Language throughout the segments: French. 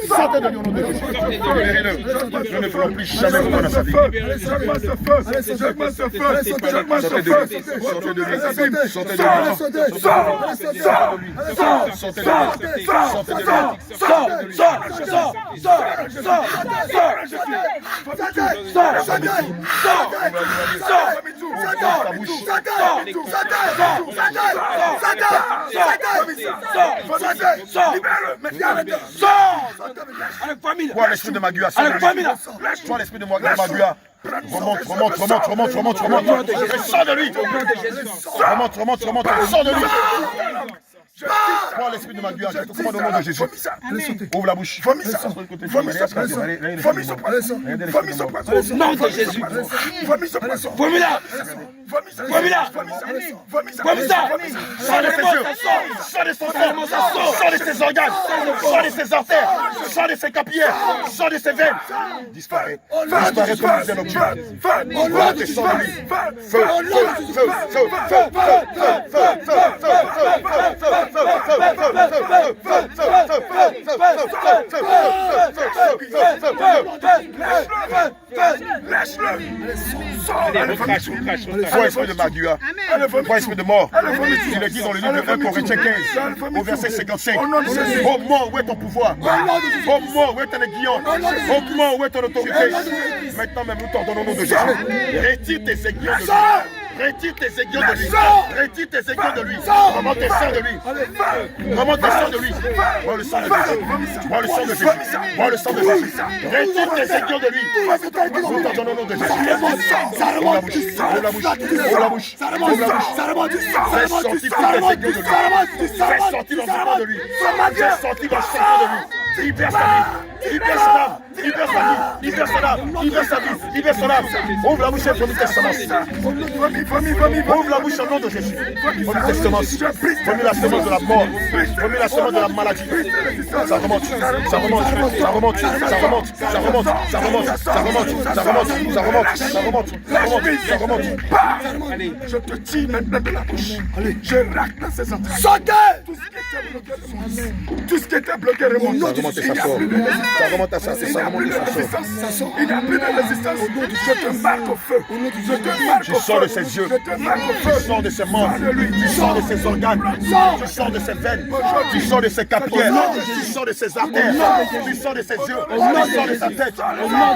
Sortez de lui au nom de Jésus. Libérez-le. Nous ne ferons plus jamais vous dans sa vie. Sortez de lui. Sortez de lui. Sortez de lui. Toi, l'esprit de Magua, toi, l'esprit de Magua, remonte, sors de lui. Remonte, sors de lui. Prends l'esprit de Magua, je te commande au nom de Jésus. Ouvre la bouche. Vomis ça. Vomis ça. Vomis son poisson. Vomis son poisson. Au nom de Jésus. Vomis son poisson. Vomis là. Vomis là. Vomis ça. Sors de ses yeux. Sors de son sang. Sors de ses organes. Sors de ses artères. Sors de ses capillaires. Sors de ses veines. Disparaît. Disparaît comme une objet. Feu. Sors de lui. Feu. Toi, esprit de Magua, toi, esprit de mort, il est dit dans le livre de 1 Corinthiens 15, au verset 55. Ô mort, où est ton pouvoir? Ô mort, où est ton aiguillon? Ô mort, où est ton autorité? Maintenant même, nous t'ordonnons au nom de Jésus. Retire tes aiguillons de lui. Retire tes aiguillons de lui. Retire tes aiguillons de lui. Remonte tes sangs de lui. Remonte tes sangs de lui. Bois le sang de Jésus. Bois le sang de Jésus. Bois le sang de Jésus. Retire tes aiguillons de lui. Nous t'ordonnons au nom de Jésus. Ouvre la bouche. Ouvre la bouche. Ouvre la bouche. Ouvre la bouche. Fais sortir tous tes aiguillons de lui. Fais sortir l'environnement de lui. Fais sortir le sang de lui. Libère sa vie, libère son âme, libère sa vie, libère son âme, libère sa vie, libère son âme. Ouvre la bouche et vomis tes semences. Ouvre la bouche au nom de Jésus. Vomis tes semences. Vomis la semence de la mort. Vomis la semence de la maladie. Ça remonte, ça remonte, ça remonte, ça remonte, ça remonte, ça remonte, ça remonte, ça remonte, ça remonte, ça remonte, ça remonte, ça remonte. Allez, je te tire maintenant de la bouche. Allez, je racle dans ses entrailles. Sortez! Tout ce qui était bloqué remonte. Ça remonte à sa force. Ça remonte à sa force. Il n'y a plus de résistance. Je te marque au feu. Je sors de ses yeux. Je sors de ses membres. Je sors de ses organes. Je sors de ses veines. Je sors de ses capillaires. Je sors de ses artères. Je sors de ses yeux. Je sors de sa tête.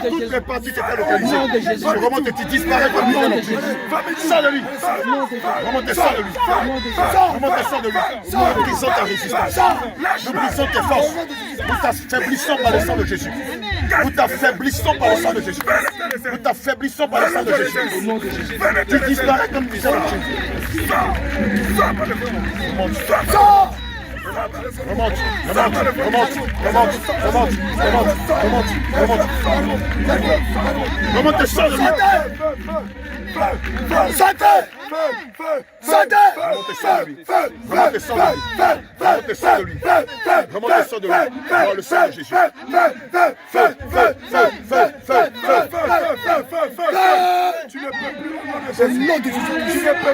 Toutes les parties qui étaient localisées. Je remonte et tu disparais comme une non. Sors de lui. Remonte et sors de lui. Remonte et sors de lui. Nous brisons ta résistance. Nous brisons tes forces. Nous t'affaiblissons par le sang de Jésus. Nous t'affaiblissons par le sang de Jésus. Nous t'affaiblissons par le sang de Jésus. Tu disparais comme du sang de Jésus. Remonte, remonte et sors de lui.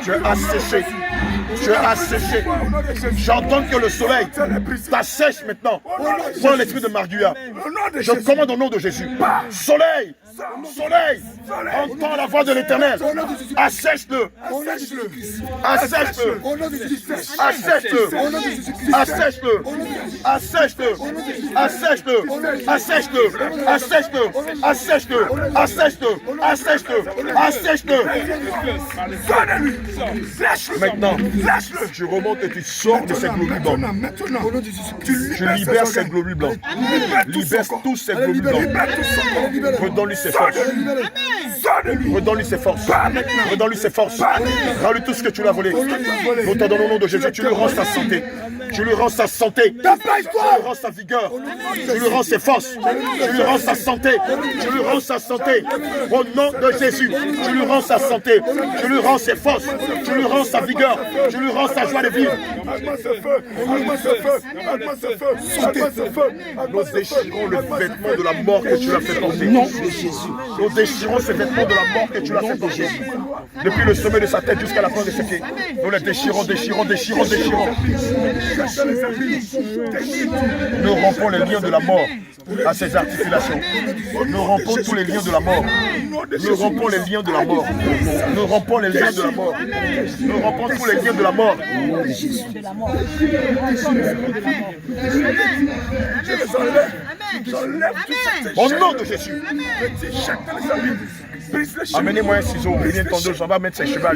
Tu es asséché. Tu es asséché. J'entends que le soleil t'assèche maintenant. Prends l'esprit de Magua. Je commande au nom de Jésus. Soleil, soleil, entends la voix de l'Éternel. Assèche-le. Assèche-le. Assèche-le. Assèche-le. Assèche-le. Assèche-le. Assèche-le. Assèche-le. Assèche-le. Assèche-le. Assèche-le. Assèche-le. Maintenant, tu remontes et tu sors de ces globules blancs. Tu libères ces globules blancs. Libère tous ces globules blancs. Redonne-lui ses forces. Redonne-lui ses forces. Redonne-lui ses forces. Rends-lui tout ce que tu lui as volé. Nous t'en donnons au nom de Jésus. Tu lui rends sa santé. Tu lui rends sa santé. Tu lui rends sa vigueur. Tu lui rends ses forces. Tu lui rends sa santé. Tu lui rends sa santé. Au nom de Jésus. Tu lui rends sa santé. Tu lui rends ses forces. Tu lui rends sa vigueur. Tu lui rends sa joie de vivre. Nous déchirons le vêtement de la mort que tu as fait porter. Nous déchirons ce vêtement de de la mort que tu l'as fait toucher. Depuis le sommet de sa tête jusqu'à la fin de ses pieds. Nous les déchirons, déchirons, déchirons, déchirons. Nous rompons les liens de la mort à ses articulations. Nous rompons tous les liens de la mort. Nous rompons les liens de la mort. Nous rompons les liens de la mort. Nous rompons tous les liens de la mort. Au nom de Jésus. Amenez-moi un ciseau, une tondeuse, on va mettre ses cheveux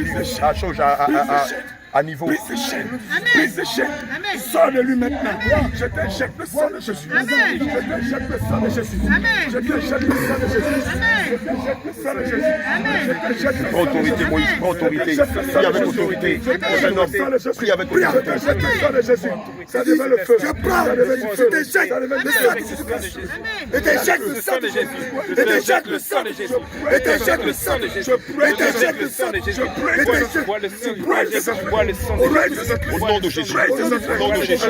à niveau. Brise ses chaînes. Brise ses chaînes. Sors de lui maintenant. Je t'injecte le sang de Jésus. Je t'injecte le sang de Jésus. Je t'injecte le sang de Jésus. Je t'injecte le sang de Jésus. Prends autorité, Moïse, prends autorité. Prie avec autorité. Prie avec autorité. Je t'injecte le sang de Jésus. Ça devient le feu. Je prends. Je t'injecte le sang de Jésus. Je t'injecte le sang de Jésus. Je t'injecte le sang de Jésus. Je t'injecte le sang de Jésus. Je t'injecte le sang de Jésus. Au nom de Jésus. Au nom de Jésus.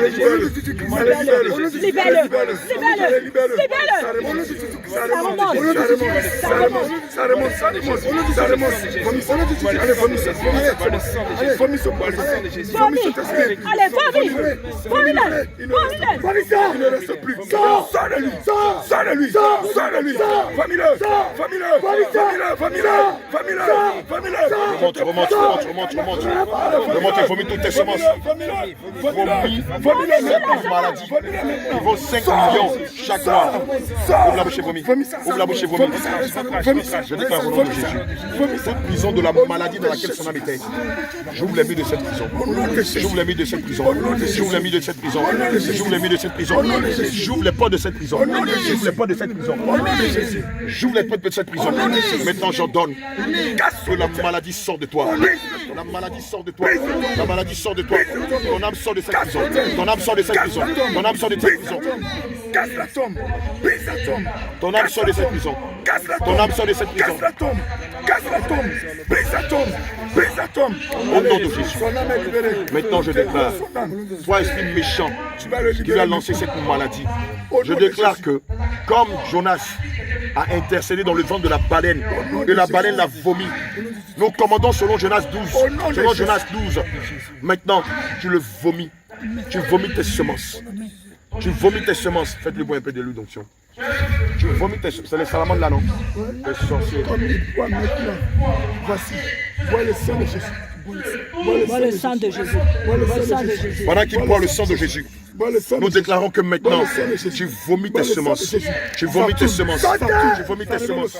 Remonte, vomis toutes tes semences. Vomis maladie. Il vaut 5 millions chaque mois. Ouvre la bouche et vomis. Ouvre la bouche et vomis. Je déclare au nom de Jésus. Cette prison de la maladie dans laquelle son âme était. J'ouvre les murs de cette prison. J'ouvre les murs de cette prison. J'ouvre les murs de cette prison. J'ouvre les murs de cette prison. J'ouvre les portes de cette prison. J'ouvre les portes de cette prison. J'ouvre les portes de cette prison. Maintenant j'ordonne que la maladie sort de toi. La maladie sort de toi. La maladie sort de toi. Ton âme sort de cette prison. Ton âme sort de cette prison. Ton âme sort de cette prison. Casse la tombe. Brise la tombe. Ton âme sort de cette prison. Casse la tombe. Ton âme sort de cette prison. Casse la tombe. Casse la tombe. Brise la tombe. Brise la tombe. Au nom de Jésus. Maintenant je déclare, toi esprit méchant qui va lancer cette maladie, je déclare que comme Jonas a intercédé dans le ventre de la baleine et la baleine l'a vomi, nous commandons selon Jonas 12. Selon Jonas 12. Maintenant, tu le vomis. Tu vomis tes semences. Tu vomis tes semences. Faites-le boire un peu de l'huile d'onction. Tu vomis tes semences. C'est les salamandres là, non? Les sorciers. Comme il boit maintenant. Voici. Bois le sang de Jésus. Bois le sang de Jésus. Bois le sang de Jésus. Pendant qu'il boit le sang de Jésus, nous déclarons que maintenant, tu vomis tes semences. Tu vomis tes semences. Tu vomis tes semences.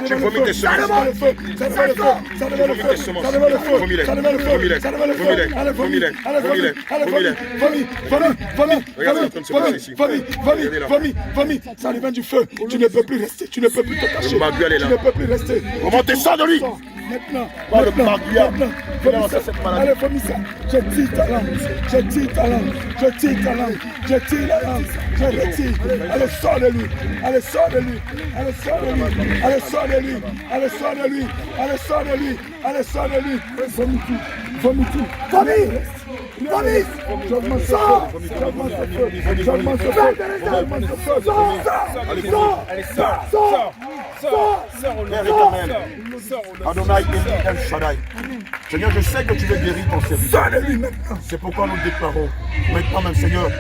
Tu vomis tes semences. Tu vomis tes semences. Vomis-les. Vomis-les. Vomis-les. Vomis-les. Vomis-les. Vomis-les. Vomis. Ça devient du feu. Tu ne peux plus rester. Tu ne peux plus te cacher. Tu ne peux plus rester. Remontez ça de lui. Maintenant. Allez, vomis ça. Je tire ta langue. Je tire ta langue. Je tire ta langue. Je tire la langue, je retire. Allez, sors de lui. Allez, sors de lui. Allez, sors de lui. Allez, sors de lui. Allez, sors de lui. Allez, sors de lui. Allez, sors de lui. Vomis tout. Vomis tout. Vomis. Vomis. J'augmente ce feu. J'augmente ce feu. J'augmente ce feu. J'augmente ce feu. Père éternel, Adonai El Shaddai. Seigneur, je sais que tu veux guérir ton serviteur. C'est pourquoi nous déclarons maintenant même, Seigneur,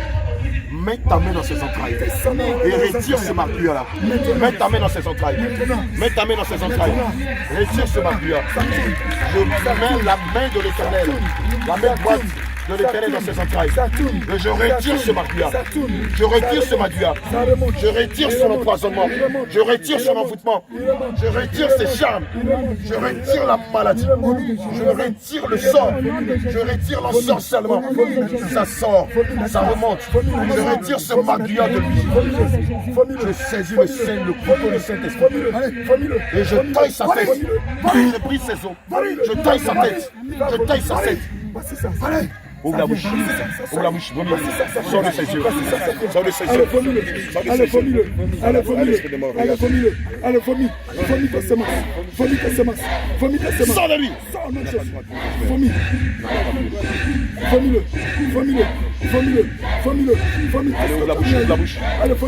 mets ta main dans ses entrailles et retire ce martyr-là. Mets ta main dans ses entrailles. Mets ta main dans ses entrailles. Retire ce martyr. Je mets la main de l'Éternel, la main droite de l'Éternel dans ses entrailles. Et je retire ce martyr. Je retire ce martyr. Je retire son empoisonnement. Je retire son envoûtement. Je retire ses charmes. Je retire la maladie. Je retire le sort. Je retire l'ensorcellement. Ça sort. Ça remonte. Je retire ce martyr de lui. Je saisis le sein, le couteau du Saint-Esprit. Et je taille sa tête. Je brise ses os. Je taille sa tête. Je taille sa tête. Ouvre la bouche. Ouvre la bouche. Sors de ses yeux. Sors de ses yeux. Allez, vomis-le. Allez, vomis-le. Allez, vomis-le. Allez, vomis. Vomis tes semences. Vomis tes semences. Vomis tes semences. Sors de lui. Sors, non, Jésus. Vomis. Vomis-le. Vomis-le. Vomis-le. Vomis-le. Vomis. Allez, ouvre la bouche. Ouvre la bouche.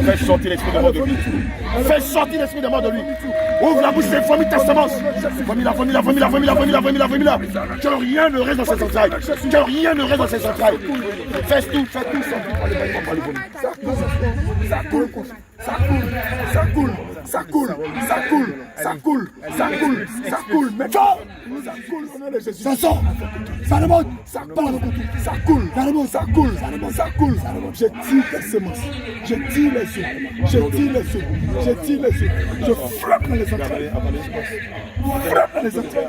Fais sortir l'esprit de mort de lui. Fais sortir l'esprit de mort de lui. Ouvre la bouche et vomis tes semences. Vomis-la, vomis-la, vomis-la, vomis-la, vomis-la, vomis-la, vomis-la. Que rien ne reste dans ses entrailles. Que rien ne reste dans ses entrailles. Fais tout, fais tout. Ça coule, ça coule, ça coule, ça coule, ça coule, ça coule, ça coule, ça coule, mais ça coule, ça sort, ça remonte, ça part, ça coule, ça remonte, ça coule, ça coule, je tire les semences, je tire les œufs, je tire les œufs, je tire les œufs, je frappe dans les entrailles, frappe dans les entrailles,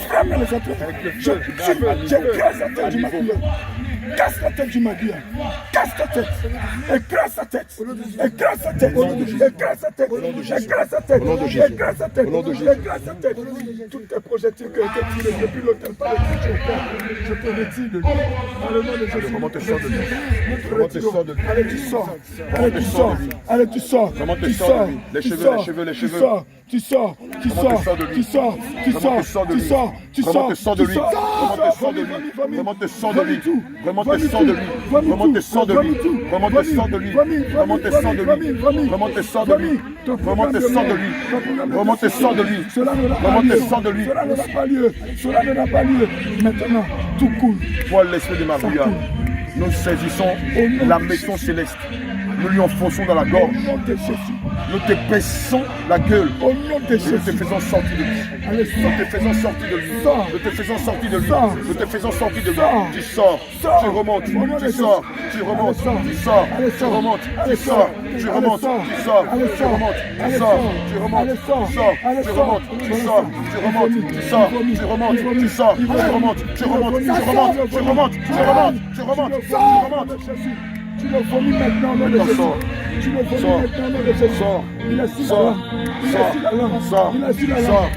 frappe dans les entrailles, je casse la tête du maquilleur. Casse la tête du maguire, casse ta tête, écrase sa tête, écrase sa tête, écrase sa tête, écrase sa tête, écrase sa tête, écrase sa tête. Toutes tes projectiles qui ont été tirés depuis l'hôtel par les je te retire de lui. Dans le nom de Jésus. Comment te sors de lui? Comment te sors de lui? Allez, tu sors, allez, tu sors, allez, tu sors, comment te tu sors sors, de lui? Les tu cheveux, sors, les cheveux, les tu cheveux. sors, tu sors, tu Comment sors, te sors de lui? tu sors, tu Comment te sors, sors de tu lui? sors, tu Comment sors, te sors de tu lui? sors, Comment te sors de lui? Comment te sors de lui? Comment te sors de lui? Comment te sors de lui? Comment te sors de lui? Comment te sors de lui? Comment te sors de lui? Comment te sors de lui? Comment te sors de lui? Comment te sors de lui? Cela n'aura pas lieu. Cela n'aura pas lieu. Maintenant, tout coule. Toi, l'esprit de Maria, nous saisissons la maison céleste. Nous lui enfonçons dans la gorge. Au nom de Jésus. Nous te baissons la gueule. Au nom de Nous te Jésus. faisons sortir de lui. Allez, Nous te faisons sortir de lui. Sors. Nous te faisons sortir de lui. Sors. Nous te faisons sortir de lui. Sors. Tu sors. Sors. Tu remontes. Au nom de Tu Jésus. sors. Tu remontes. Allez, sors. Tu sors. Allez, Tu sors. remontes. Allez, Tu sors. sors. Tu Allez, remontes. sors. Tu sors. Allez, Tu sors. remontes. Allez, Tu sors. sors. Tu remontes. Allez, sors. Tu sors. Allez, Tu sors. remontes. Tu Allez, sors. sors. Tu remontes. Tu sors. Tu remontes. Tu sors. Tu remontes. Tu remontes. Tu remontes. Tu remontes. Tu remontes. Tu remontes. Tu remontes. Tu le vomis maintenant au nom de Jésus. Tu le vomis maintenant au nom de Jésus. Il a su la langue. Il a su la langue. Il a su la langue.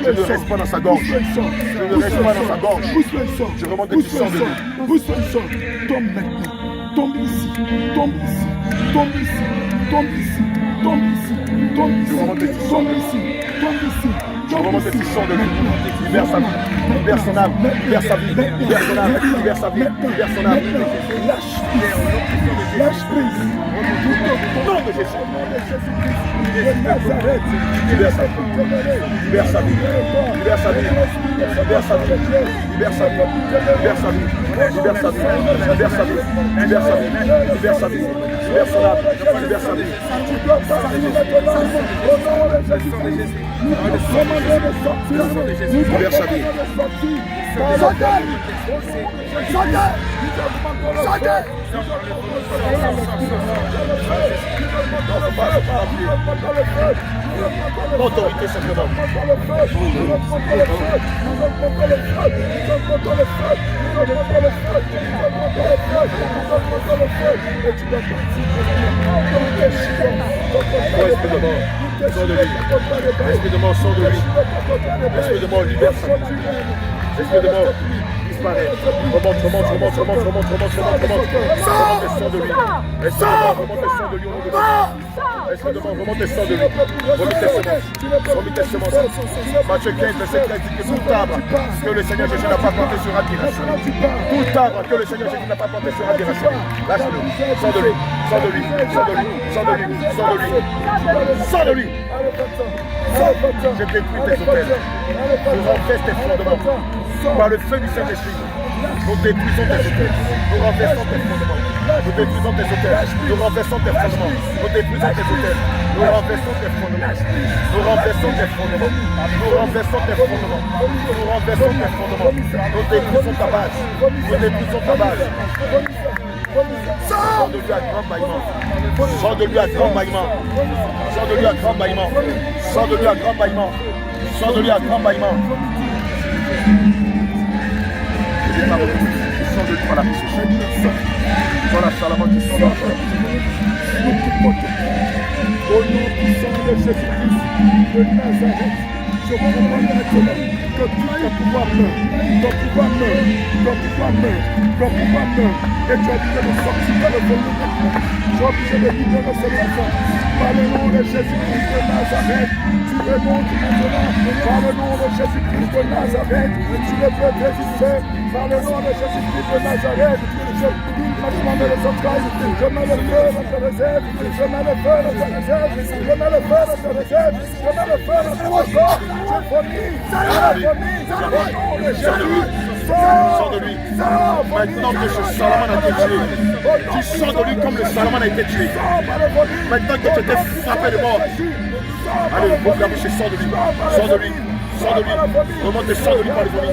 Je ne reste pas dans sa gorge. Je ne reste pas dans sa gorge. Pousse-le le sang. Je remonte et tu sors de lui. Pousse-le le sang. Tombe maintenant. Tombe ici. Tombe ici. Tombe ici. Tombe ici. Tombe ici. Tombe ici. Je remonte et tu sors Tombe de lui. ici. Tombe ici. Je remonte et tu sors de lui. Libère sa vie. Libère son âme. Libère sa vie. Libère son âme. Libère sa vie. Libère son âme. Lâche prise. Lâche prise. Au nom de Jésus. De Nazareth. Libère sa vie. Libère sa vie. Libère sa vie. Libère sa vie. Libère sa vie. Libère sa vie. Libère sa vie. Libère sa vie. Libère sa vie. Libère sa vie. Libère son âme. Libère sa vie. Tu dois partir maintenant. Au nom de Jésus. Nous te commandons de sortir. Nous te Libère sa vie. commandons de sortir. Sortez. Sortez. Sortez. Autorité simplement. Esprit de mort, sors de lui. Esprit de mort, sors de lui. Esprit de mort, libère sa vie. Esprit de mort, disparaît. Remonte. Remonte et sors de lui. Esprit de mort, remonte et sors de lui au nom de Jésus. Esprit de mort, remonte et sors de lui. Remis tes semences. Remis tes semences. Matthieu 15, verset 13 dit que tout arbre que le Seigneur Jésus n'a pas planté sera déraciné. Tout arbre que le Seigneur Jésus n'a pas planté sera déraciné. Lâche-le. Sors de lui. Sors de lui. Sors de lui. Sors de lui. Sors de lui. Sors de lui. Je détruis tes hôtels. Je renverse tes fondements. Par le feu du Saint-Esprit, nous détruisons tes hôtels. Nous renversons tes fondements. Nous détruisons tes hôtels. Nous renversons tes fondements. Nous détruisons tes hôtels. Nous renversons tes fondements. Nous renversons tes fondements. Nous renversons tes fondements. Nous renversons tes fondements. Nous détruisons ta base. Nous détruisons ta base. Sors de lui à grand bâillement. Sors de lui à grand bâillement. Sors de lui à grand bâillement. Sors de lui à grand bâillement. Sors de lui à grand bâillement. Je dis pas beaucoup. Sors de lui par la puissance. Dans la salle avant qu'il soit là. Au nom puissant de Jésus-Christ de Nazareth, je commande maintenant que ton pouvoir meurt. Ton pouvoir meurt. Ton pouvoir meurt. Ton pouvoir meurt. Et tu as obligé de sortir par le volume. Tu as obligé de libérer cet enfant. Par le nom de Jésus-Christ de Nazareth. Tu remontes maintenant. Par le nom de Jésus-Christ de Nazareth. Tu ne peux résister. Par le nom de Jésus-Christ de Nazareth. Je maintenant mets les entrailles. Je mets le feu dans ta réserve. Je mets le feu dans ta réserve. Je mets le feu dans ta réserve. Je mets le feu dans ton corps. Je vomis. Sors de lui. Maintenant que ce Salomon a été tué, tu sors de lui comme le Salomon a été tué. Maintenant que tu étais frappé de mort, allez, ouvre la bouche et sors de lui. Sors de lui. Sors de lui. Remonte et sors de lui par le vomi.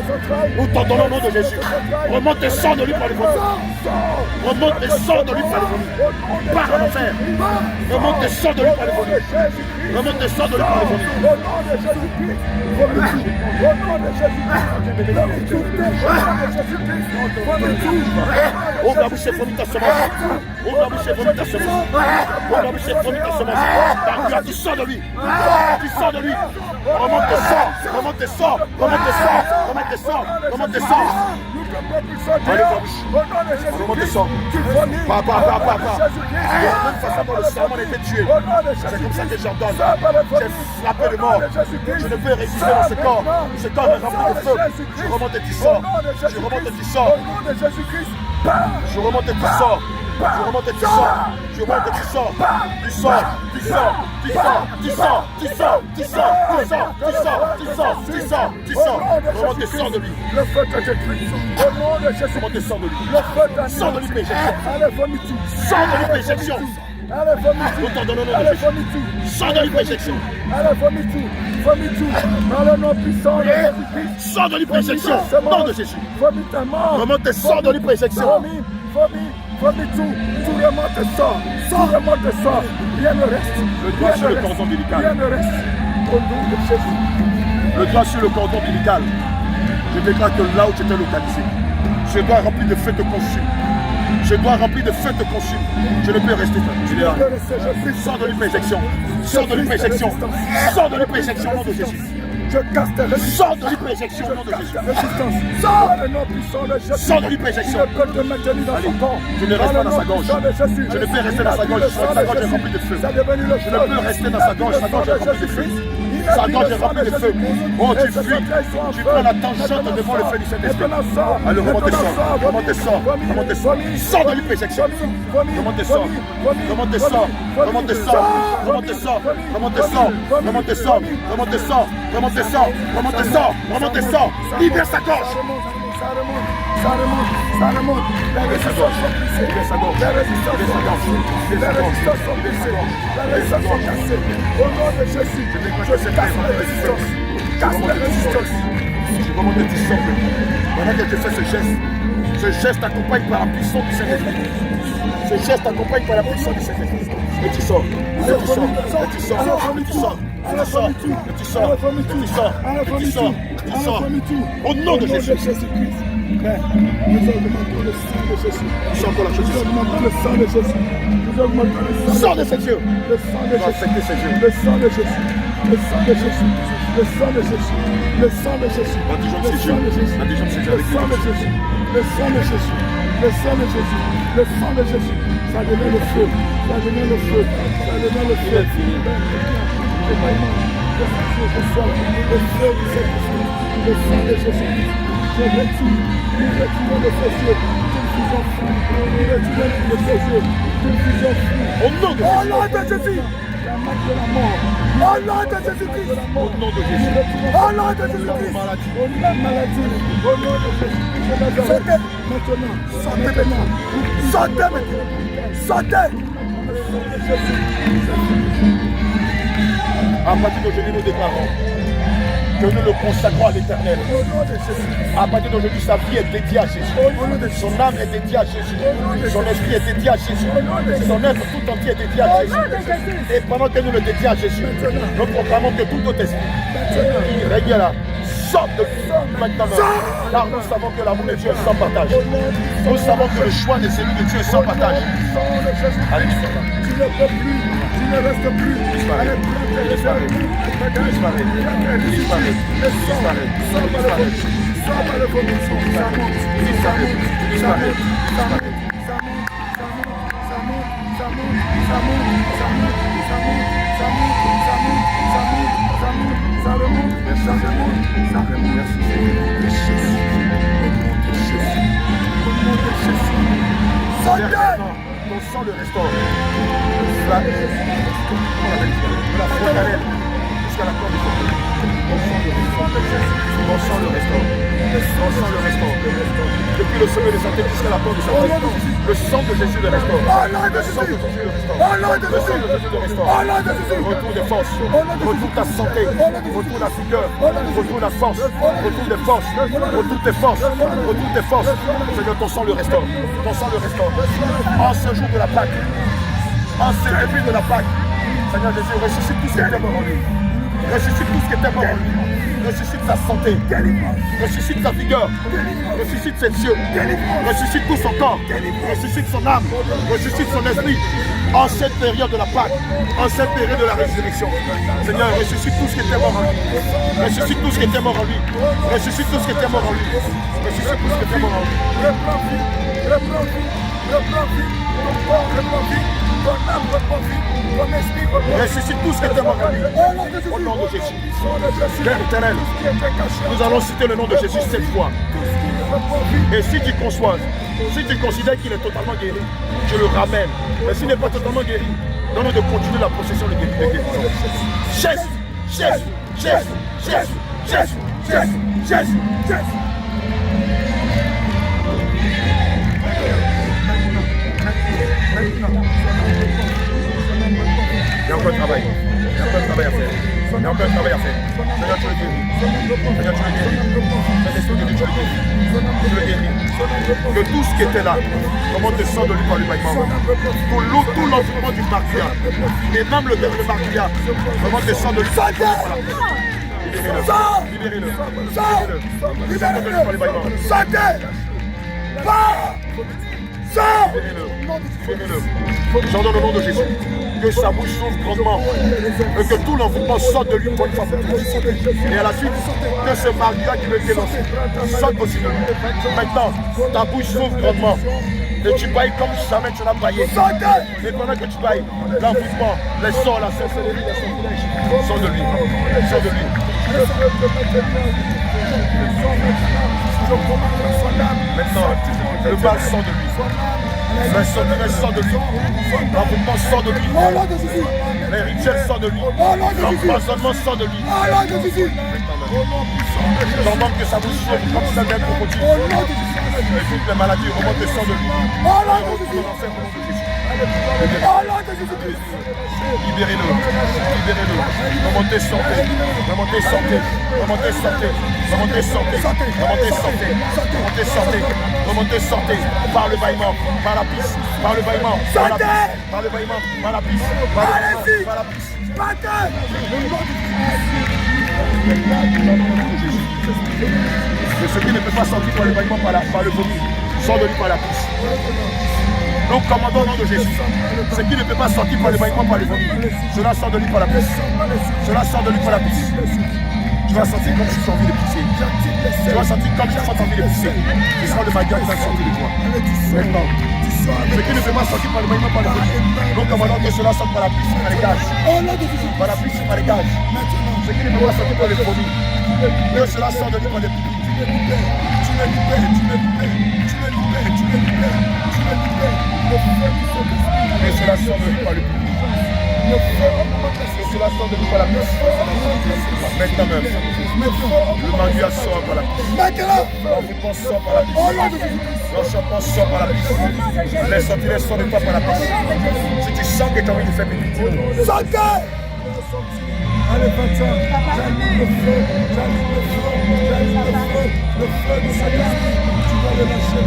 Nous t'ordonnons au nom de Jésus. Remonte et sors de lui par le vomi. Remonte et sors de lui par le vomi. Pars en enfer. Remonte et sors de lui par le vomi. Remonte et sors de lui par le vomi. Ouvre la bouche et vomis ta semence. Ouvre la bouche et vomis ta semence. Ouvre la bouche et vomis ta semence. Tu sors de lui. Tu sors de lui. Remonte et sors. Remonte et sors. Remonte et sors. Remonte et sors. Remonte et sors. Allez, la bouche. Remonte et sors. Pas. De la même façon dont le Salomon a été tué. C'est comme ça que j'ordonne. J'ai frappé de mort. Je ne peux résister dans ce corps. Ce corps est rempli de feu. Je remonte et tu sors. Je remonte et tu sors. Je remonte et tu sors. Je remonte et tu sors. Je remonte et tu sors. Tu sors. Tu sors. Tu sors. Tu sors. Tu sors. Tu sors. Tu sors. Tu sors. Tu sors. Tu sors. Tu sors. Remonte et sors de lui. Le feu de Jésus. Au nom de Jésus. Remonte et sors de lui. Le feu de Sors de lui, péché. Allez, vomis-tu. Sors de lui, péjection. Allez, vomis-tu. Nous t'ordonnons au nom de Allez, Jésus. vomis-tu. Sors de lui, péjection. Allez, vomis-tu. Vomis-tu. Dans le nom puissant de Jésus-Christ. Sors de lui, péjection. Nom de Jésus. Vomis ta mort. Remonte et sors de lui, péjection. Vomis tout. Tout remonte et sort. Tout remonte et sort. Rien ne reste. Le doigt sur le cordon ombilical. Rien ne reste. Au nom de Jésus. Le doigt sur le cordon ombilical. Je déclare que là où tu étais localisé, je dois remplir de feu te consume. Je dois remplir de feu te consume. Je ne peux rester là. Sors de lui, péjection. Sors de lui, péjection. Sors de lui, péjection au nom de Jésus. Je casse tes résistances. Sors de lui, péjection au nom de Jésus. Sors le nom puissant de Jésus. Sors de lui, péjection. Je peux te maintenir dans son corps. Je ne reste pas dans sa gorge. Je ne peux rester dans sa gorge. Sa gorge est remplie de feu. Je ne peux rester dans sa gorge. Sa gorge est remplie de feu. Sa gorge est remplie de feu. Oh, tu fuis. Tu prends la tangente devant le feu du Saint-Esprit. Allez, remonte et sors. Remonte et sors. Remonte et sors. Sors de lui, péjection. Remonte et sors. Remonte et sors. Remonte et sors. Remonte et sors. Remonte et sors. Remonte et sors. Remonte et sors. Remonte et sors. Remonte et sors. Remonte et sors. Libère sa gorge. Ça remonte. La résistance sont brisées. La résistance sont cassées. Au nom de Jésus, je casse la résistance. Casse la résistance. Je remonte et tu sors. Pendant que tu fais ce geste accompagne par la puissance du Saint-Esprit. Ce geste accompagne par la puissance du Saint-Esprit. Et tu sors. Et tu sors. Et tu sors. Et tu sors. Et tu sors. Et tu sors. Et tu sors. Et tu sors. Tu sors. Au nom de Jésus-Christ. Père, nous augmentons le sang de Jésus. Nous augmentons le sang de Jésus. Nous augmentons le sang. Sors de ses yeux. Le sang de Jésus. Le sang de Jésus. Le sang de Jésus. Le sang de Jésus. Le sang de Jésus. Le sang de Jésus. Le sang de Jésus. Le sang de Jésus. Le sang de Jésus. Le sang de Jésus. Ça devient le feu. Ça devient le feu. Ça devient le feu. Le feu du Saint-Esprit. Le sang de Jésus. Je retire, nous retirons de ses yeux, toute vision floue, nous retirons de ses yeux, toute vision floue. Au nom de Jésus. Au nom de Jésus. La marque de la mort. Au nom de Jésus-Christ. Au nom de Jésus. Au nom de Jésus-Christ. Au nom de la maladie. Au nom de Jésus. Sortez maintenant. Sortez maintenant. Sortez maintenant. Sortez. À partir d'aujourd'hui, nous déclarons que nous le consacrons à l'Éternel. À partir d'aujourd'hui, sa vie est dédiée à Jésus. Son âme est dédiée à Jésus. Son esprit est dédié à Jésus. Son œuvre tout entier est dédié à Jésus. Et pendant que nous le dédions à Jésus, nous proclamons que tout notre esprit qui règne là Sors de lui maintenant. Car nous savons que l'amour de Dieu est sans partage. Nous savons que le choix des élus de Dieu est sans partage. Allez, tu ne peux plus, tu ne restes plus. Disparaît. Disparaît. Disparaît. Disparaît. Disparaît. Disparaît. Sors par le vomi, ça monte, Disparaît. Disparaît. Ton sang le restaure. La fontanelle jusqu'à la corde de son cœur. Ton sang le restaure. Ton sang le restaure. Depuis le sommet de sa tête jusqu'à la corde de sa tête. Le sang de Jésus le restaure. Le sang de Jésus le restaure. Le sang de Jésus le restaure. Retour des forces. Retour ta santé. Retour la vigueur. Retour la force. Retour des forces. Retour tes forces. Retour tes forces. Seigneur, ton sang le restaure. Ton sang le restaure. En ce jour de la Pâque. En ce début de la Pâque. Seigneur Jésus, ressuscite tout ce qui était mort en lui. Ressuscite tout ce qui était mort en lui. Ressuscite sa santé. Ressuscite sa vigueur. Ressuscite ses yeux. Ressuscite tout son corps. Ressuscite son âme. Ressuscite son esprit. En cette période de la Pâque. En cette période de la résurrection. Seigneur, ressuscite tout ce qui était mort en lui. Ressuscite tout ce qui était mort en lui. Ressuscite tout ce qui était mort en lui. Ressuscite tout ce qui était mort en lui. Reprends vie. Ton corps reprend vie. Ton âme reprend vie. Ton esprit reprend vie. Ressuscite tout ce qui était mort en lui. Au nom de Jésus. Père éternel, nous allons citer le nom de Jésus 7 fois. Et si tu conçois, si tu considères qu'il est totalement guéri, je le ramène. Mais s'il n'est pas totalement guéri, donne-nous de continuer la procession de guérison. Jésus, Jésus, Jésus, Jésus, Jésus, Jésus, Jésus, Jésus. Il y a encore un travail. Il y a encore un travail à faire. Il y a encore un travail à faire. Seigneur, tu le guéris. Seigneur, tu le guéris. Seigneur, tu le guéris. Tu le guéris. Que tout ce qui était là, comment descendre de lui par le bâillement. Tout l'environnement du martyr. Et même le martyr, comment descendre de lui par le bâillement. Libérez-le. Libérez-le. Libérez-le par le bâillement. Libérez-le. J'ordonne au nom de Jésus que sa bouche s'ouvre grandement et que tout l'envoûtement sorte de lui pour une fois pour tous. Et à la suite, que ce mari-là qui veut dénoncer sorte aussi de lui. Maintenant, ta bouche s'ouvre grandement et tu bailles comme jamais tu l'as baillé. Et pendant que tu bailles, l'envoûtement, les sorts, la sorcellerie, les sortilèges sortent de lui. Sortent de lui. Maintenant, le mal sort de lui. Le sortilège sort de lui. L'envoûtement sort de lui. Les rituels sortent de lui. L'empoisonnement sort de lui. J'entends que sa bouche s'ouvre comme ça d'un crocodile. Et toutes les maladies remontent et sortent de lui. Libérez-le, libérez-le. Remontez, sortez, remontez, sortez, remontez, sortez, remontez, sortez, remontez, sortez, remontez, sortez, remontez, sortez, par le bâillement, par la piste, par le bâillement, par la piste, par le bâillement, par la piste, par le bâillement, par la piste. Ce qui ne peut pas sortir par le bâillement, par le vomi, sort de lui par la piste. Nous commandons au nom de Jésus. Ce qui ne peut pas sortir par le bâillement, par le vomi, cela sort de lui par la piste. Cela sort de lui par la piste. Tu vas sentir comme si tu as envie de pisser. Tu vas sentir comme si tu as envie de pisser. Ce sera le magie qui va sortir de toi. Maintenant, ce qui ne peut pas sortir par le bâillement, par le vomi, nous commandons que cela sorte par la piste, par les gages. Par la piste, par les gages. Ce qui ne peut pas sortir par le vomi, que cela sorte de lui par les pipi. Et cela sort de lui par le public. Et cela sort de lui par la piste. Maintenant même. Le manuel sort par la piste. L'envoûtement sort par la piste. L'enchantement sort par la piste. Les sortilèges sortent de toi par la piste. Si tu sens que tu as envie de faire pénitence. Sortez! Allez, Pata, j'allume le feu, le feu de sa vie. Tu vas le lâcher.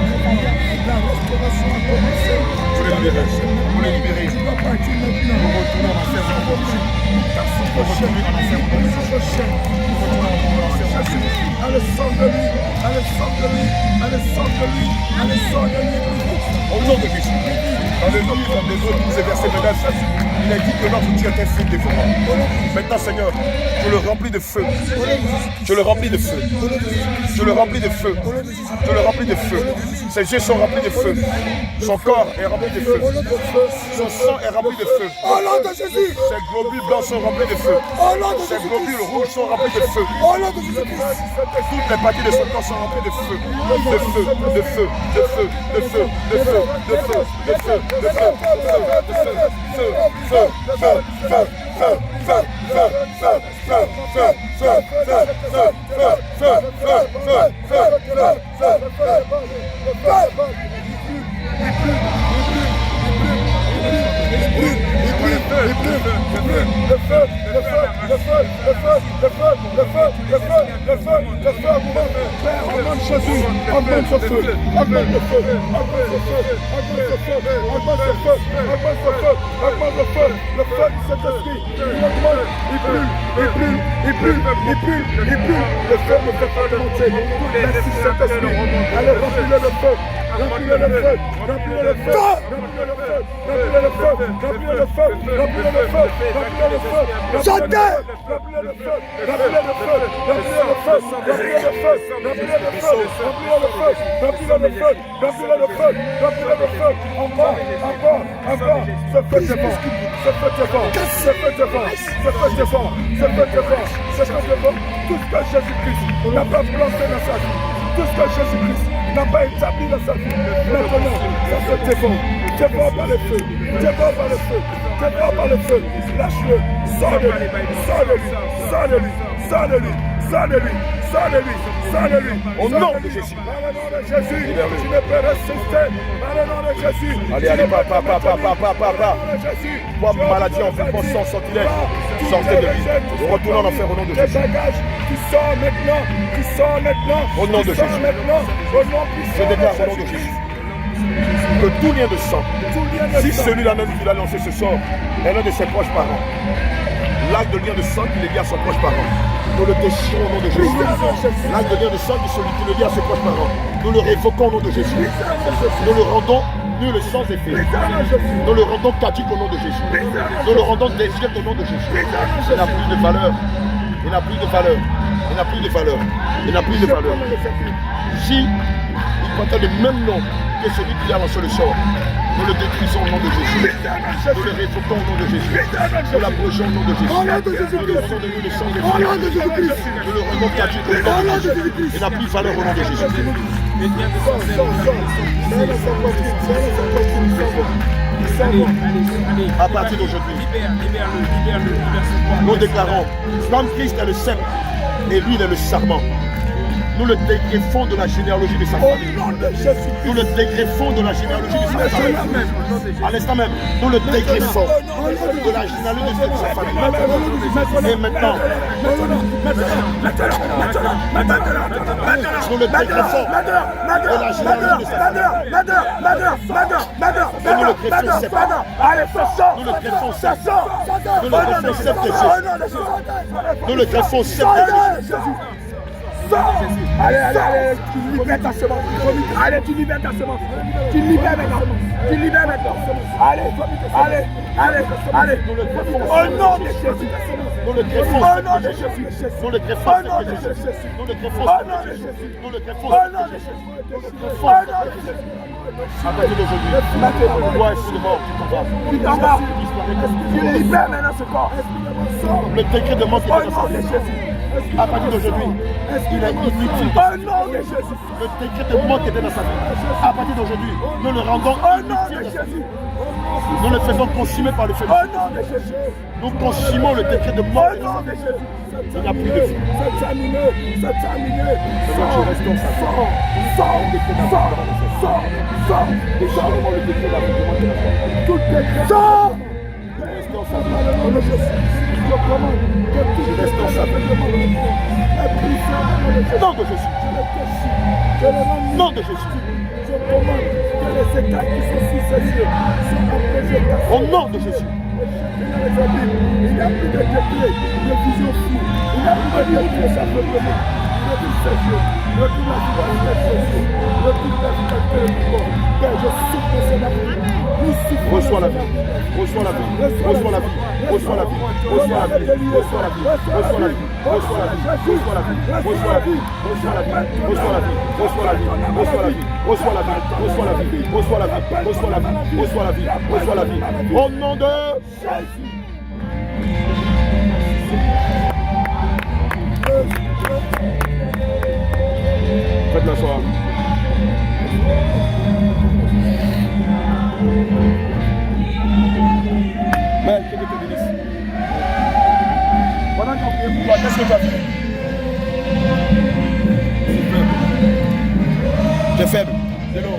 La restauration a commencé. Vous les libérez, vous les libérez. Tu vas partir maintenant. Vous retournez en enfer, vous retournez en enfer, vous retournez en enfer. Au nom de Jésus. Dans le livre des Hébreux 12 et verset 29, il indique que notre Dieu est un feu dévorant. Maintenant, Seigneur, je le remplis de feu. Je le remplis de feu. Je le remplis de feu. Je le remplis de feu. Ses yeux sont remplis de feu. Son corps est rempli de feu. Son sang est rempli de feu. Au nom de Jésus. Ses globules blancs sont remplis de feu. Ses globules rouges sont remplis de feu. Au nom de Jésus-Christ. Toutes les parties de son corps sont remplies de feu. De feu, de feu, de feu, de feu, de feu, de feu, de feu, de feu, de feu, feu, feu, feu, feu, feu, feu, feu, feu, feu, feu, feu, feu, Tout ce que Jésus-Christ n'a pas planté dans sa vie, tout ce que Jésus-Christ n'a pas établi dans sa vie, maintenant, ça se défend. Défend par le feu, défend par le feu, défend par le feu. Lâche-le, sors de lui, sors de lui, sors de lui, sors de lui, sors de lui, sors de lui, sors de lui. Au nom de Jésus. Dans le nom de Jésus, tu ne peux résister. Dans le nom de Jésus. Allez, allez, papa. Toi, maladie, en fait, sans sortilège, sortez de lui. Nous retournons en enfer au nom de Jésus. Tu sors maintenant, tu sors maintenant. Au nom de Jésus. Je déclare au nom de Jésus que tout lien de sang, si celui-là même qui l'a lancé ce sort est l'un de ses proches parents, l'acte de lien de sang qui le lie à son proche parent, nous le déchirons au nom de Jésus. L'acte de lien de sang qui le lie à ses proches parents, nous le révoquons au nom de Jésus. Nous le rendons nul et sans effet. Nous le rendons caduc au nom de Jésus. Nous le rendons désuet au nom de Jésus. Il n'a plus de valeur. Il n'a plus de valeur. Il n'a plus de valeur. Il n'a plus de valeur. Si il portait le même nom que celui qui a lancé le sort, nous le détruisons au nom de Jésus. Nous le révoquons au nom de Jésus. Nous l'abrogeons au nom de Jésus. Nous le rendons de nul et sans effet. Nous le rendons caduc au nom de Jésus. Il n'a plus de valeur au nom de Jésus. À partir d'aujourd'hui, nous déclarons, comme Christ est le cep et lui il est le sarment, nous le dégreffons de la généalogie de sa famille. Nous le dégreffons de la généalogie de sa famille. À l'instant même, nous le dégreffons de la généalogie de sa famille. Et maintenant, nous le dégreffons de la généalogie de sa famille. Et nous le greffons sept. Nous le greffons sept. Nous le greffons sept de Jésus. Nous le greffons sept de Jésus. Allez, tu libères ta semence. Allez, tu libères ta semence. Tu libères maintenant. Tu libères maintenant. Allez. Au nom de Jésus. Nous le greffons. Au nom de Jésus. Nous le greffons. Au nom de Jésus. Nous le greffons. Au nom de Jésus. Nous le greffons. Au nom de Jésus. Au nom de Jésus. À partir d'aujourd'hui, toi et de mort, Tu t'en vas. Tu libères maintenant ce corps. le décret de mort qui est Au dans nom sa de vie. Jésus. À partir d'aujourd'hui, il est inutile. Au nom de Jésus. Le décret de mort qui était dans sa vie. À partir d'aujourd'hui, nous le rendons Au nom de inutile. Jésus. Nous le faisons consumer par le feu. Au nom de Jésus. Nous consumons le décret de mort. Au nom de Jésus. Il n'y a plus de vie. C'est terminé. C'est terminé. Sors, tu restes dans sa vie. Sors. Déchirez-moi le décret d'aveuglement de la foi. Tout décret. Sors. Reste dans sa vie. Au nom de Jésus. Je commande que tout Reste dans sa vie. Nom de Jésus. Nom de Jésus. Je commande que les états qui sont sous ses yeux soient abrégés. Au nom de Jésus. Il n'y a plus de décret de vision floue. Il n'y a plus de décret d'aveuglement. Reçois la vie, reçois la vie, reçois la vie, reçois la vie, reçois la vie, reçois la vie, reçois la vie, reçois la vie, reçois la vie, reçois la vie, reçois la vie, reçois la vie, reçois la vie, reçois la vie, reçois la vie, reçois la vie, reçois la vie, reçois la vie, reçois la vie, reçois la vie, au nom de Jésus. Faites-le soir. Mère, que Dieu te bénisse. Pendant qu'on prie pour toi, qu'est-ce que tu as fait? Tu es faible. C'est l'eau.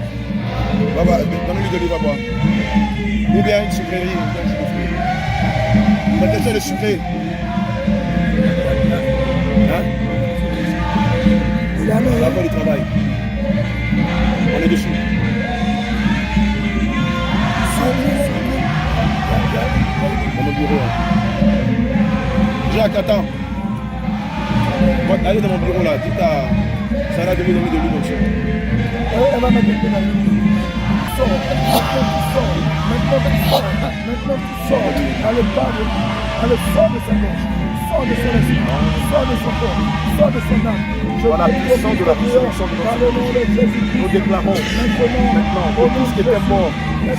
Donne-lui de l'eau, va boire. Ou bien une sucrerie. Tu as question de sucrer. Hein? On va faire du travail. On est dessus. Dans mon bureau. Jacques, attends. Allez dans mon bureau là. Dites à Sarah de lui donner de l'huile dans le champ. Elle va mettre de l'huile dans le champ. Sors. Maintenant tu sors. Allez, parle. Allez, sors de sa gorge. Sors de son esprit. Sors de son corps. Sors de son âme. Voilà, puissant de la résurrection de notre Jésus. Nous déclarons maintenant que tout ce qui était mort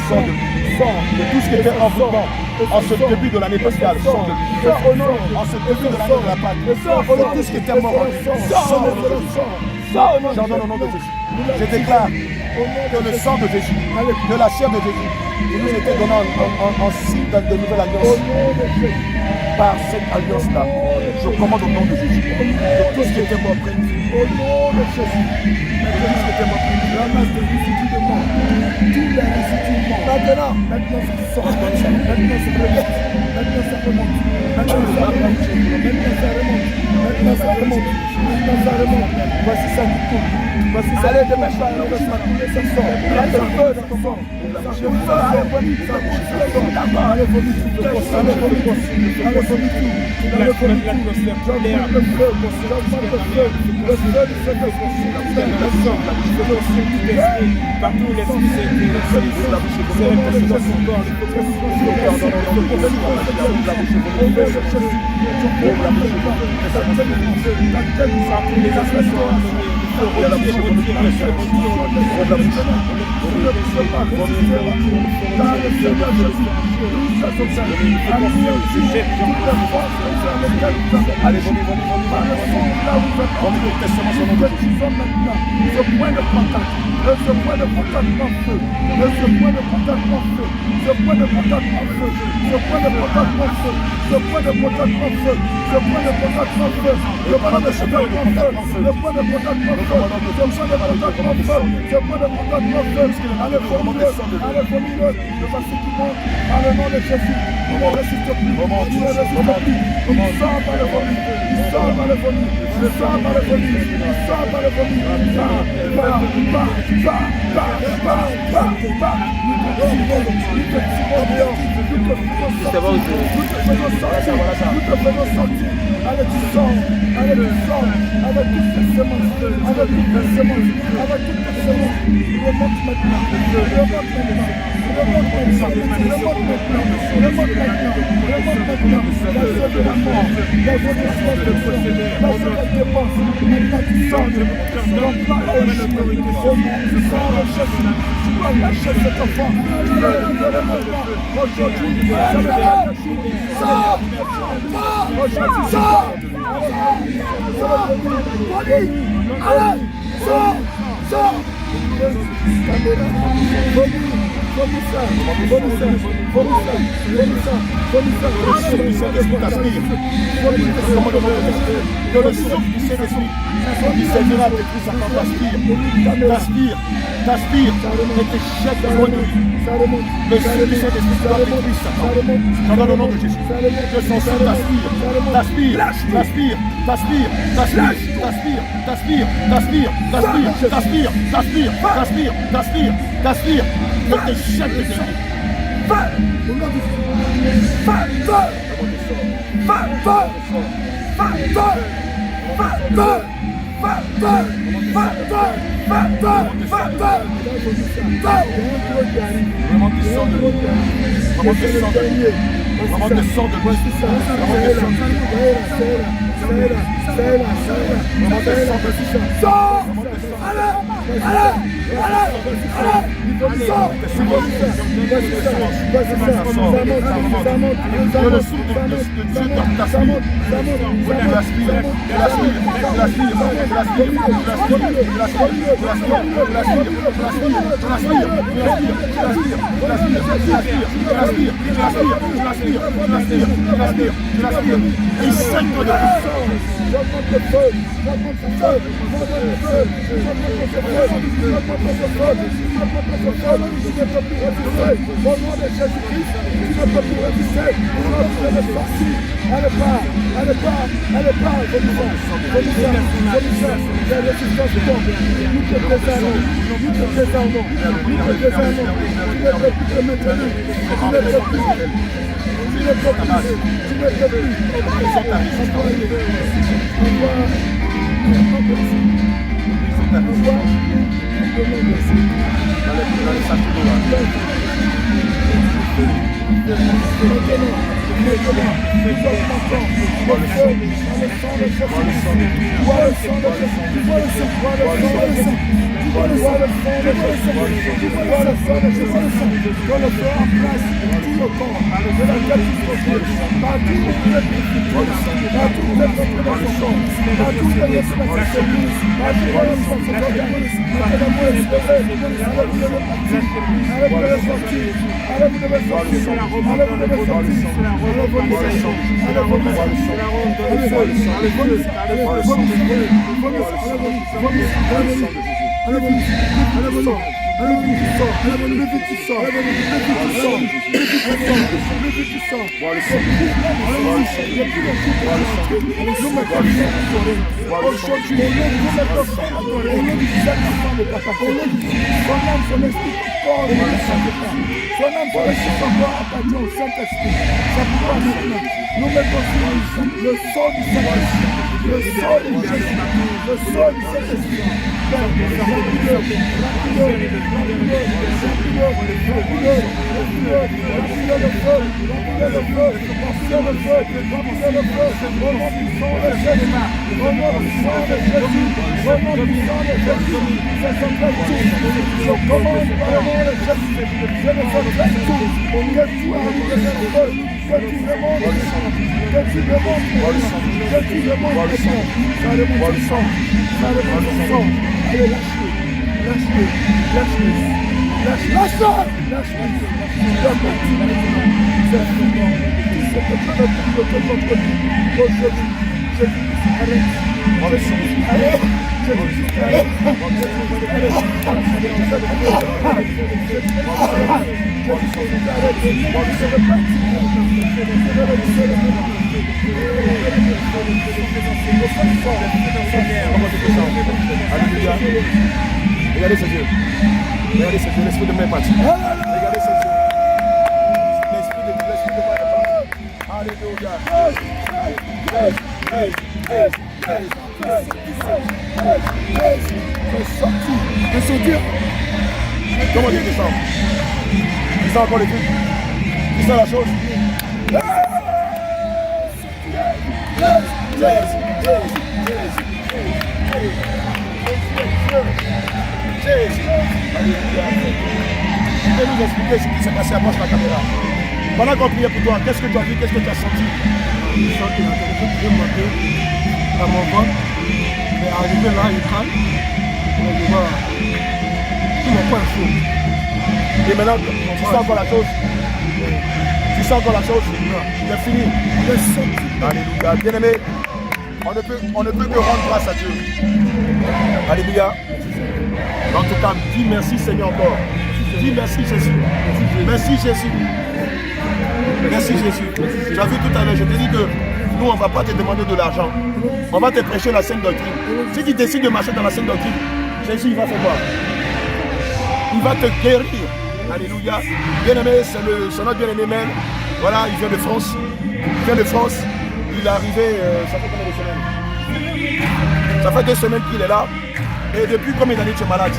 sort de tout ce qui était en mouvement en ce début de l'année pascale, sort de lui. En ce début de l'année de la Pâque, tout ce qui était mort, sort de Jésus. J'en donne au nom de Jésus. Je déclare que le sang de Jésus, que la chair de Jésus, qui nous était donné en signe de nouvelle alliance, par cette alliance-là, je commande au nom de Jésus que tout ce qui était mort prenne vie. Au nom de Jésus, tout ce qui était mort prenne vie. La masse de résidus de mort, tous les résidus morts. Maintenant ça sort, maintenant ça remonte, maintenant ça remonte, maintenant ça remonte, maintenant ça remonte, maintenant ça remonte, maintenant ça remonte. Voici ça qui coule. Voici ça. Allez, demain, ça sort. Il y a le feu dans ton corps. Ça bouge, allez, vomit, ça bouge, ça sort. Allez, vomit, allez, vomit, allez, vomit tout. Allez, vomit tout. J'envoie le feu, j'envoie le feu. Le feu du Seigneur, le sang, partout les esprits, c'est son corps, ce point de contact, ce point de contact en feu, ce point de contact en feu, ce point de contact en feu, ce point de contact en feu, ce point de contact en feu, ce point de contact en feu, le point de contact en feu, le point de contact en feu, ce point de contact en feu, ce point de contact en feu, allez formule, le passé qui monte, dans le nom de Jésus, il ne résiste plus, il ne résiste plus, il sort par le vomi, il sort par le vomi, il sort par le vomi, il sort par le vomi, avec du sang, avec toutes les semences, avec toutes les semences, remonte maintenant, que le souffle du Saint-Esprit qui servira de plus à quand t'aspire, et t'échappe de l'eau. Le souffle du Saint-Esprit sera de plus à quand. Dans le nom de Jésus, que son souffle t'aspire, que t'échappe de l'eau. Regardez ses yeux. Regardez ses yeux. L'esprit de main parti. Regardez ses yeux. L'esprit de main est parti. Alléluia. Comment tu descends? Tu sens encore les trucs? Tu sens la chose? Tu peux nous expliquer ce qui s'est passé à moi sur la caméra? Pendant qu'on priait pour toi, qu'est-ce que tu as vu? Qu'est-ce que tu as senti? Je sens qu'il y a quelque chose qui vient monter dans mon ventre. Mais arrivé là, il calme. Je vois tout mon point chaud. Et maintenant, tu sens encore la chose? Tu sens encore la chose? C'est fini. Alléluia. Bien-aimé, on ne peut que rendre grâce à Dieu. Alléluia. En tout cas, dis merci Seigneur encore. Dis merci Jésus. Merci Jésus. Merci Jésus. Tu as vu tout à l'heure, je t'ai dit que nous, on ne va pas te demander de l'argent. On va te prêcher la sainte doctrine. Si tu décides de marcher dans la sainte doctrine, Jésus, il va faire quoi? Il va te guérir. Alléluia. Bien-aimé, c'est notre bien-aimé même. Voilà, il vient de France. Il vient de France. Il est arrivé, ça fait combien de semaines? Ça fait 2 semaines qu'il est là. Et depuis combien d'années tu es malade?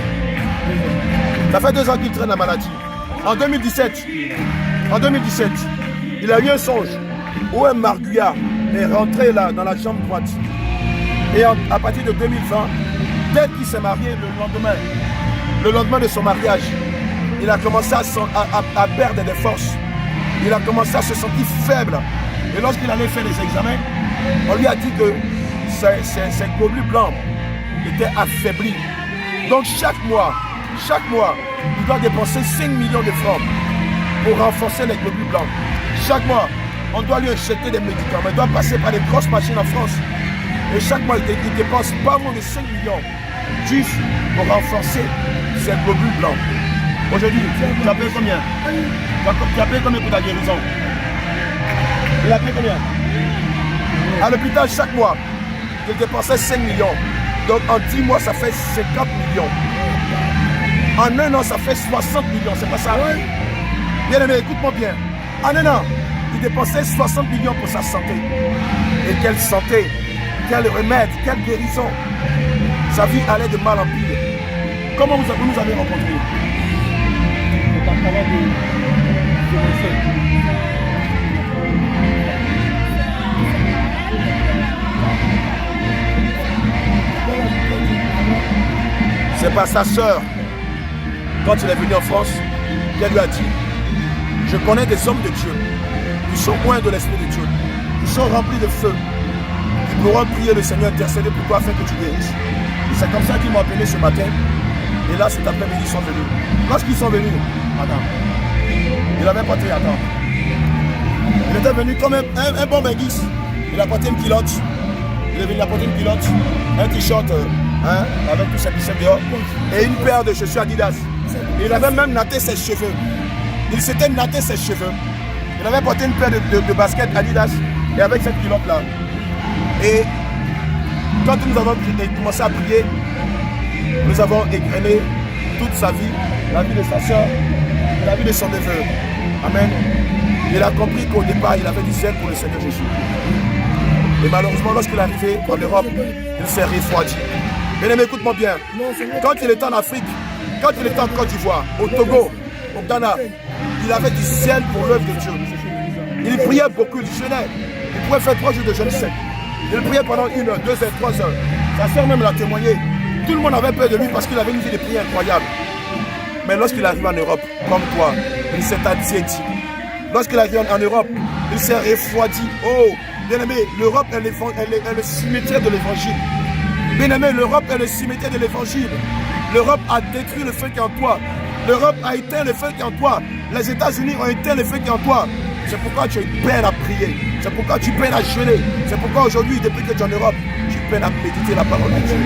Ça fait 2 ans qu'il traîne la maladie. En 2017, il a eu un songe où un marguillard est rentré là dans la jambe droite. Et à partir de 2020, dès qu'il s'est marié le lendemain de son mariage, il a commencé à perdre des forces. Il a commencé à se sentir faible. Et lorsqu'il allait faire les examens, on lui a dit que ses globules blancs étaient affaiblis. Donc chaque mois, il doit dépenser 5 millions de francs pour renforcer les globules blancs. Chaque mois, on doit lui acheter des médicaments. Il doit passer par des grosses machines en France. Et chaque mois, il dépense pas moins de 5 millions juste pour renforcer ses globules blancs. Aujourd'hui, tu as payé combien? Tu as payé combien pour ta guérison? Il a payé combien? À l'hôpital, chaque mois, il dépensait 5 millions. Donc en 10 mois, ça fait 50 millions. En 1 an, ça fait 60 millions. C'est pas ça? Bien aimé, écoute-moi bien. En 1 an, il dépensait 60 millions pour sa santé. Et quelle santé, quel remède, quelle guérison. Sa vie allait de mal en pire. Comment vous nous avez rencontrés? C'est pas sa sœur, quand il est venu en France, qu'elle lui a dit: je connais des hommes de Dieu qui sont loin de l'Esprit de Dieu, qui sont remplis de feu, qui pourront prier le Seigneur, intercéder pour toi afin que tu guérisses. C'est comme ça qu'ils m'ont appelé ce matin. Et là, cet après-midi, ils sont venus. Lorsqu'ils sont venus, attends, il avait porté, attends, il était venu comme un bon benguis. Il a porté une culotte. Il est venu apporter une culotte, un t-shirt avec tout ça qui s'est dehors, et une paire de chaussures Adidas. Et il avait même natté ses cheveux. Il s'était natté ses cheveux. Il avait porté une paire de baskets Adidas et avec cette culotte là. Et quand nous avons commencé à prier, nous avons égrené toute sa vie, la vie de sa soeur, la vie de son neveu. Amen. Il a compris qu'au départ, il avait du zèle pour le Seigneur Jésus. Et malheureusement, lorsqu'il est arrivé en Europe, il s'est refroidi. Bien aimé, écoute-moi bien. Quand il était en Afrique, quand il était en Côte d'Ivoire, au Togo, au Ghana, il avait du zèle pour l'œuvre de Dieu. Il priait beaucoup, il jeûnait. Il pouvait faire 3 jours de jeûne sec. Il priait pendant 1 heure, 2 heures, 3 heures. Sa soeur même l'a témoigné. Tout le monde avait peur de lui parce qu'il avait une vie de prière incroyable. Mais lorsqu'il arrive en Europe, comme toi, il s'est attiédi. Lorsqu'il arrive en Europe, il s'est refroidi. Oh, bien-aimé, l'Europe est le cimetière de l'évangile. Bien-aimé, l'Europe est le cimetière de l'évangile. L'Europe a détruit le feu qui est en toi. L'Europe a éteint le feu qui est en toi. Les États-Unis ont éteint le feu qui est en toi. C'est pourquoi tu peines à prier. C'est pourquoi tu peines à jeûner. C'est pourquoi aujourd'hui, depuis que tu es en Europe, tu peines à méditer la parole de Dieu.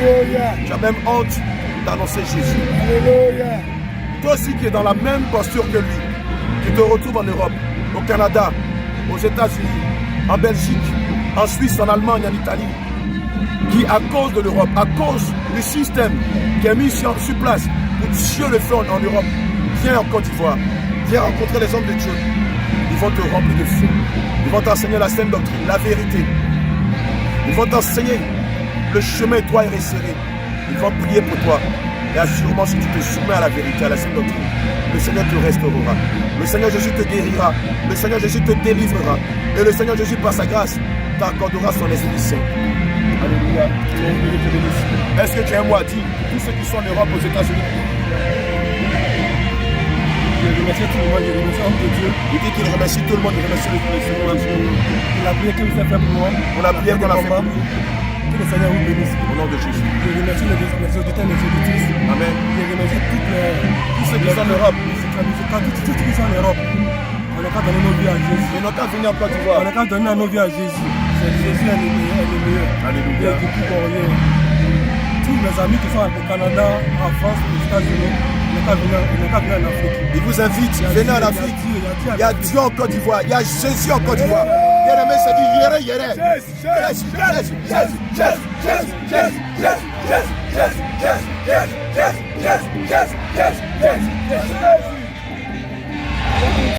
Tu as même honte d'annoncer Jésus. Alléluia. Toi aussi qui es dans la même posture que lui, tu te retrouves en Europe, au Canada, aux États-Unis, en Belgique, en Suisse, en Allemagne, en Italie, qui à cause de l'Europe, à cause du système qui est mis sur place pour tuer le feu en Europe, viens en Côte d'Ivoire, viens rencontrer les hommes de Dieu. Ils vont te remplir de feu. Ils vont t'enseigner la sainte doctrine, la vérité. Ils vont t'enseigner le chemin droit et resserré. Ils vont prier pour toi. Et assurément, si tu te soumets à la vérité, à la sainte doctrine, le Seigneur te restaurera. Le Seigneur Jésus te guérira. Le Seigneur Jésus te délivrera. Et le Seigneur Jésus, par sa grâce, t'accordera son Esprit Saint. Alléluia. Est-ce que tu as un mot à dire tous ceux qui sont en Europe, aux États-Unis? Je remercie tout le monde, je remercie l'homme de Dieu. Il dit qu'il remercie tout le monde, il remercie le Seigneur. La prière que vous avez fait pour moi. Pour la prière qu'on a fait pour nous. Que le Seigneur vous bénisse. Au nom de Jésus. Je remercie les auditeurs et les auditrices. Amen. Je remercie tous ceux qui sont en Europe. Tous ceux qui sont en Europe. On n'a qu'à donner nos vies à Jésus. Et notre venir en Côte d'Ivoire. On n'a qu'à donner nos vies à Jésus. Jésus est le meilleur. Alléluia. Tous mes amis qui sont au Canada, en France, aux États-Unis, on n'a qu'à venir en Afrique. Il vous invite, venez en Afrique. Il y a Dieu en Côte d'Ivoire. Il y a Jésus en Côte d'Ivoire. Bien aimé, c'est dit yéré, yéré. Jésus, Jésus, Jésus, Jésus, Jésus, Jésus, Jésus, Jésus, Jésus, Jésus, Jésus, Jésus, Jésus, Jésus, Jésus, Jésus, Jésus.